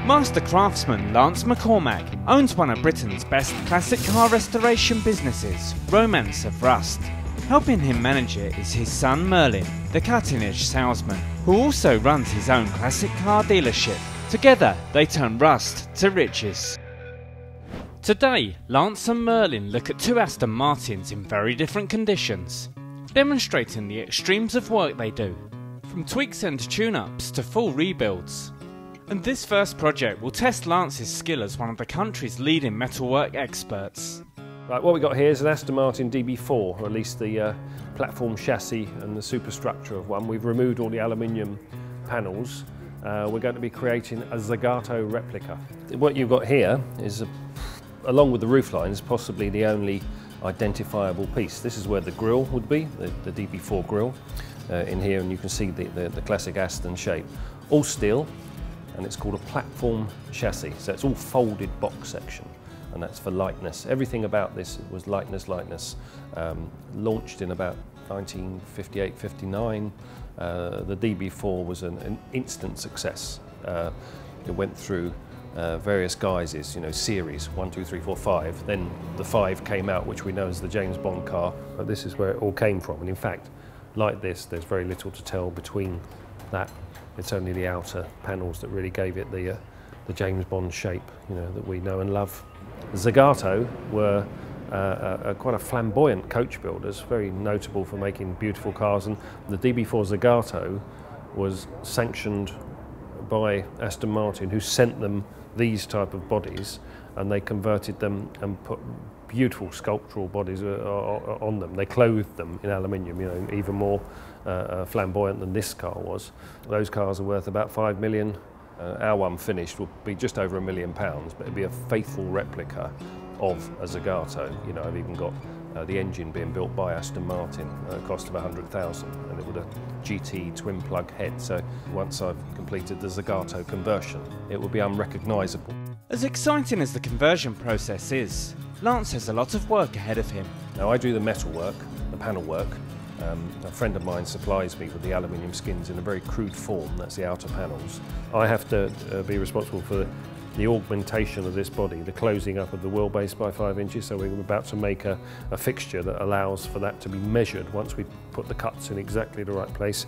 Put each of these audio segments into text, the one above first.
Master craftsman Lance McCormack owns one of Britain's best classic car restoration businesses, Romance of Rust. Helping him manage it is his son Merlin, the cutting-edge salesman, who also runs his own classic car dealership. Together, they turn rust to riches. Today, Lance and Merlin look at two Aston Martins in very different conditions, demonstrating the extremes of work they do, from tweaks and tune-ups to full rebuilds. And this first project will test Lance's skill as one of the country's leading metalwork experts. Right, what we've got here is an Aston Martin DB4, or at least the platform chassis and the superstructure of one. We've removed all the aluminium panels. We're going to be creating a Zagato replica. What you've got here is, along with the roofline, is possibly the only identifiable piece. This is where the grille would be, the DB4 grille in here, and you can see the classic Aston shape. All steel, and it's called a platform chassis, so it's all folded box section, and that's for lightness. Everything about this was lightness. Launched in about 1958-59. The DB4 was an instant success. It went through various guises, series 1, 2, 3, 4, 5. Then the 5 came out, which we know as the James Bond car. But this is where it all came from. And in fact, like this, there's very little to tell between that. It's only the outer panels that really gave it the James Bond shape, that we know and love. Zagato were quite a flamboyant coach builders, very notable for making beautiful cars, and the DB4 Zagato was sanctioned by Aston Martin, who sent them these type of bodies, and they converted them and put beautiful sculptural bodies on them. They clothed them in aluminium, even more flamboyant than this car was. Those cars are worth about 5 million. Our one finished will be just over £1 million, but it'd be a faithful replica of a Zagato. I've even got the engine being built by Aston Martin at a cost of 100,000, and it with a GT twin plug head. So once I've completed the Zagato conversion, it will be unrecognisable. As exciting as the conversion process is, Lance has a lot of work ahead of him. Now I do the metal work, the panel work. A friend of mine supplies me with the aluminium skins in a very crude form, that's the outer panels. I have to be responsible for the augmentation of this body, the closing up of the wheelbase by 5 inches, so we're about to make a fixture that allows for that to be measured once we put the cuts in exactly the right place.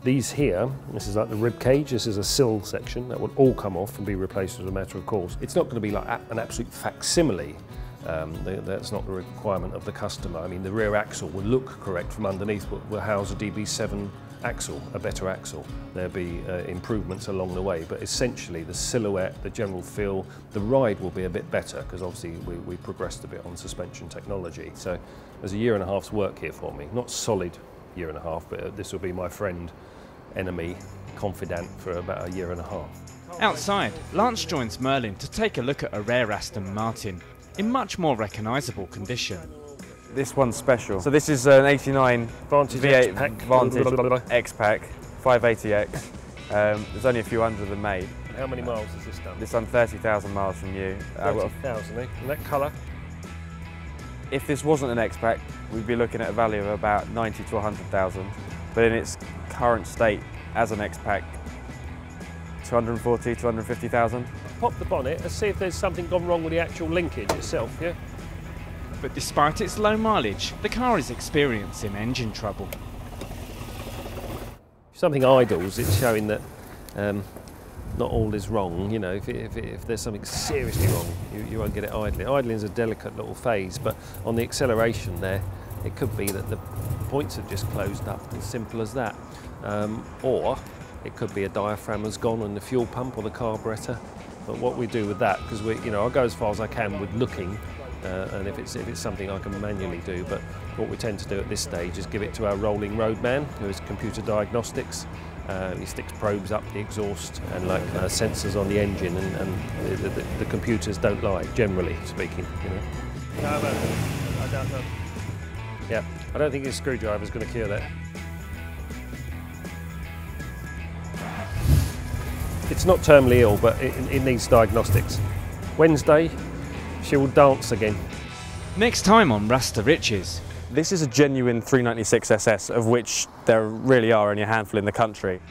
These here, this is like the rib cage, this is a sill section, that would all come off and be replaced as a matter of course. It's not going to be like an absolute facsimile. That's not the requirement of the customer. I mean, the rear axle will look correct from underneath, but will house a DB7 axle, a better axle. There'll be improvements along the way, but essentially the silhouette, the general feel, the ride will be a bit better, because obviously we progressed a bit on suspension technology. So there's a year and a half's work here for me. Not solid year and a half, but this will be my friend, enemy, confidant for about a year and a half. Outside, Lance joins Merlin to take a look at a rare Aston Martin in much more recognisable condition. This one's special. So this is an 89 Vantage V8 X-Pack. Vantage X-Pack 580X. There's only a few hundred of them made. And how many miles has this done? This done 30,000 miles from you. 30,000, eh? And that colour? If this wasn't an X-Pack, we'd be looking at a value of about 90 to 100,000. But in its current state as an X-Pack, 240, 250,000. Pop the bonnet and see if there's something gone wrong with the actual linkage itself, yeah? But despite its low mileage, the car is experiencing engine trouble. If something idles, it's showing that not all is wrong. If there's something seriously wrong, you won't get it idling. Idling is a delicate little phase, but on the acceleration there, it could be that the points have just closed up, as simple as that. Or it could be a diaphragm has gone on the fuel pump or the carburettor. But what we do with that, because I'll go as far as I can with looking, and if it's something I can manually do. But what we tend to do at this stage is give it to our rolling road man, who is computer diagnostics. He sticks probes up the exhaust and sensors on the engine, and the computers don't lie, generally speaking. No, I don't know. Yeah, I don't think a screwdriver is going to cure that. It's not terminally ill, but it needs diagnostics. Wednesday, she will dance again. Next time on Rust to Riches. This is a genuine 396 SS, of which there really are only a handful in the country.